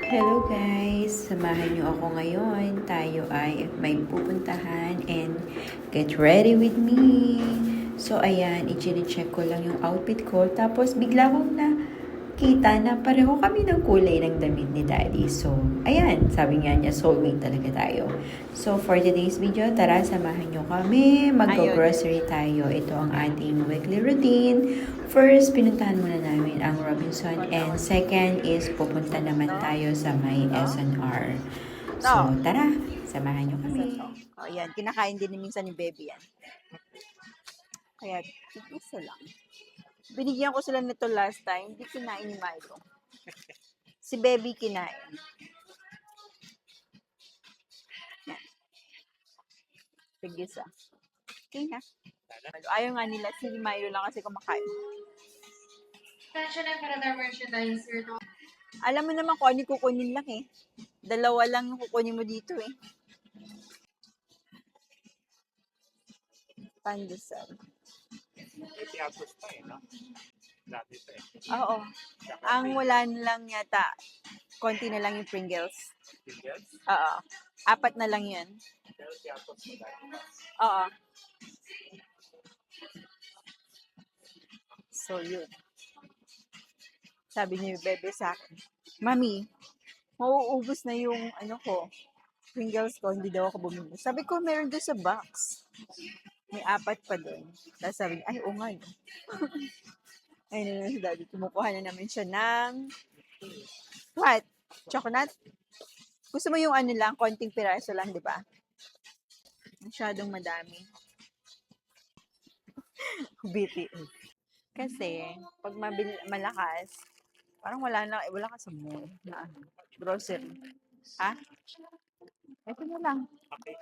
Hello guys! Samahan niyo ako ngayon. Tayo ay may pupuntahan and get ready with me. So ayan, i-check ko lang yung outfit ko. Tapos bigla kong nakita na pareho kami ng kulay ng damit ni Daddy. So ayan, sabi nga niya soulmate talaga tayo. So for today's video, tara samahan niyo kami. Mag-grocery tayo. Ito ang ating weekly routine. First, pinuntahan muna namin ang Robinson and second is pupunta naman tayo sa may SNR. So, tara, samahan niyo kami. O, yan. Kinakain din ni minsan ni Baby yan. Kaya, isa lang. Binigyan ko sila nito last time. Hindi kinain ni Milo. Si Baby kinain. Yan. Tigisa. Okay na. Ayaw nga nila. Si Milo lang kasi kumakain. Alam mo naman kung ano yung kukunin lang eh. Dalawa lang yung kukunin mo dito eh. Pandesal. Piatos pa eh, no? Dati pa eh. Oo. Ang wala na lang yata, konti na lang yung Pringles. Pringles? Oo. 4 na lang yun. Pero piatos pa dati. Oo. So, yun. Sabi ni Bebe sa akin, Mami, mauubos na yung Pringles ko, hindi daw ako bumili. Sabi ko, meron doon sa box. May 4 pa doon. Tapos sabi niya, ay, oo nga. No. Ayun na si Daddy. Kumukuha na namin siya ng what? Chocolate? Gusto mo yung konting piraso lang, di ba? Masyadong madami. BTS. Kasi, pag malakas, parang wala ka sa mall na grocery. Ha? Ito na lang. Okay.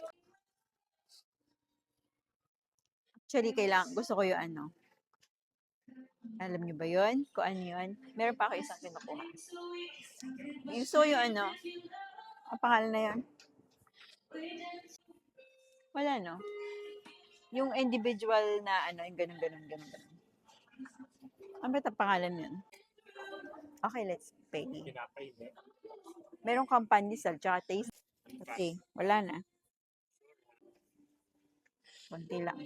Actually, gusto ko yung alam niyo ba yun? Kung ano yun? Meron pa ako isang kinukuha. Yung ang pangalan na yun? Wala, no? Yung individual na yung ganun. Ano ba ang pangalan yun? Okay, let's pay. Pinapay eh. Merong kampandesal, tsaka taste. Okay, wala na. Konti lang.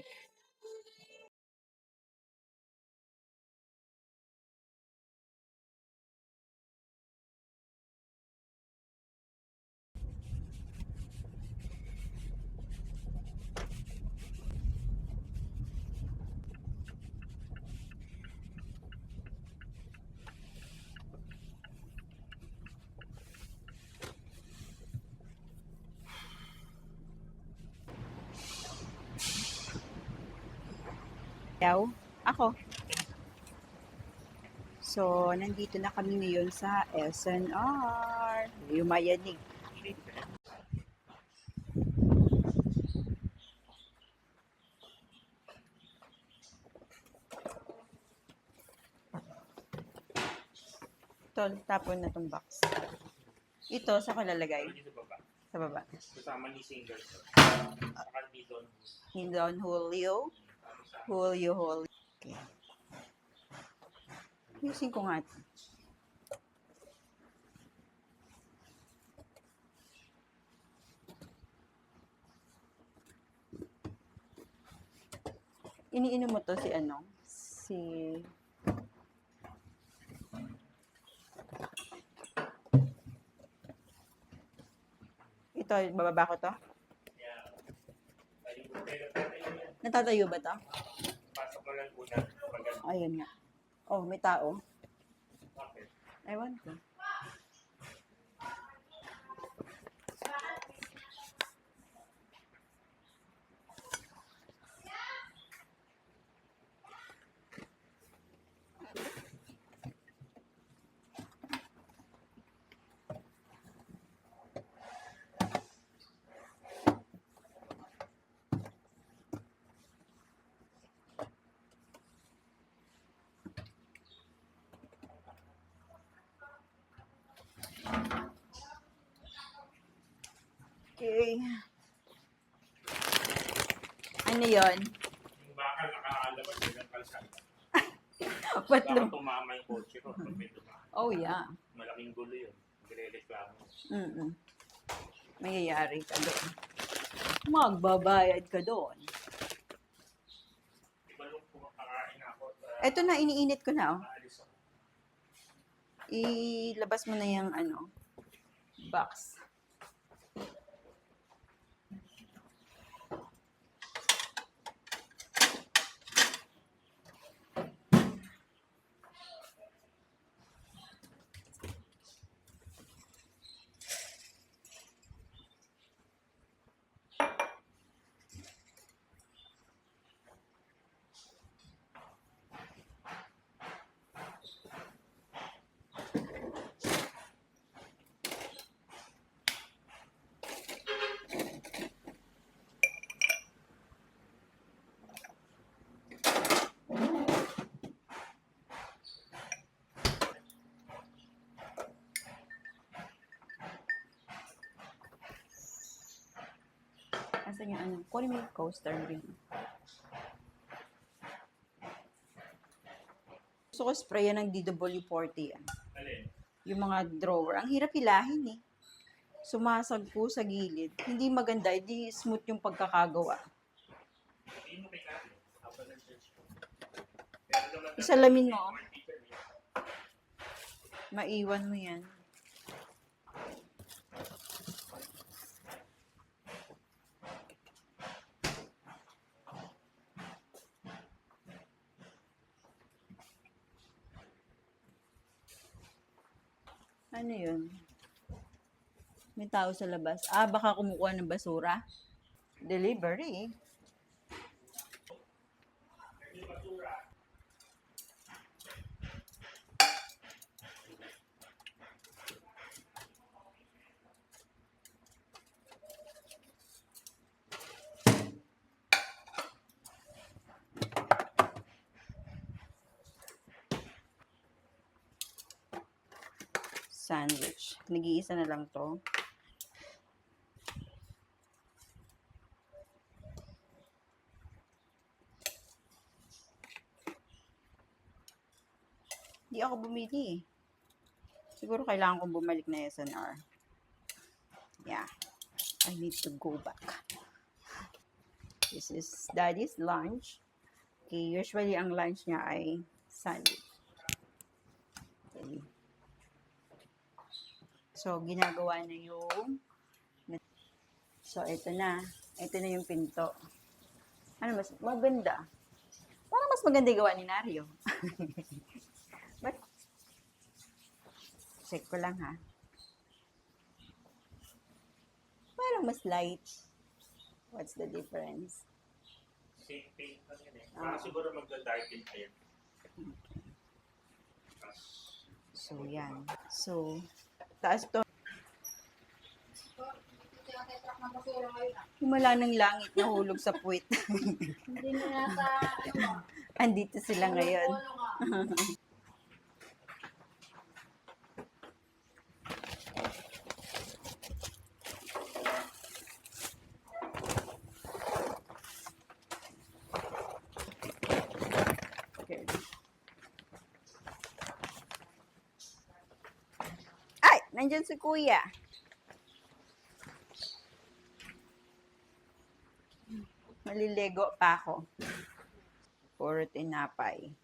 Yaw? Ako. So, nandito na kami ngayon sa SNR. Yung mayanig. Ito, tapon na tong box. Ito, sa ko lalagay? Sa baba. Sa baba. Kasama ni Singer. Saka ni Don. Ni Don Julio. Julio. Okay. Using ko nga ito. Iniinom mo to si ito, bababa ko to? Natatayo ba to? Pasok mo lang una. Ayun nga. Oh, may tao. Okay. Ewan ko. Okay. Ano yon? Yung bakal nakakalabas ng kalsada. Ba't Baka tumama yung kotse ko. Oh, yeah. Malaking gulo yun. magre-reklamo. Mayayari ka doon. Magbabayad ka doon. Iba nung kumakain ako, Eto na, iniinit ko na, oh. aalis ako. Ilabas mo na yung box. Asan yung kunin mo yung coaster ring. Gusto ko sprayan ng DW40 yan. Alin? Yung mga drawer. Ang hirap hilahin eh. Sumasagpo sa gilid. Hindi maganda, hindi smooth yung pagkakagawa. Hindi mo kay Kari. Habang nag-search ko. Pero naman Isalamin mo. article niya. Maiwan mo yan. Ano yun? May tao sa labas. Baka kumukuha ng basura. Delivery. Sandwich. Nag-iisa na lang to. Hindi ako bumili eh. Siguro kailangan kong bumalik na SNR. Yeah. I need to go back. This is Daddy's lunch. Okay, usually ang lunch niya ay sandwich. Okay. So, ginagawa na yung... So, ito na. Ito na yung pinto. Ano mas maganda? Parang mas maganda yung gawa ni Nario. But, check ko lang ha. Parang mas light. What's the difference? Same paint lang yan eh. Siguro magda-darken pa yan. So, yan. So, taas to. Himala ng langit nahulog sa puwit. Hindi na nasa, Andito sila ngayon. Here. Ay! Nandyan si Kuya. Malilego pa ako. Puro tinapay.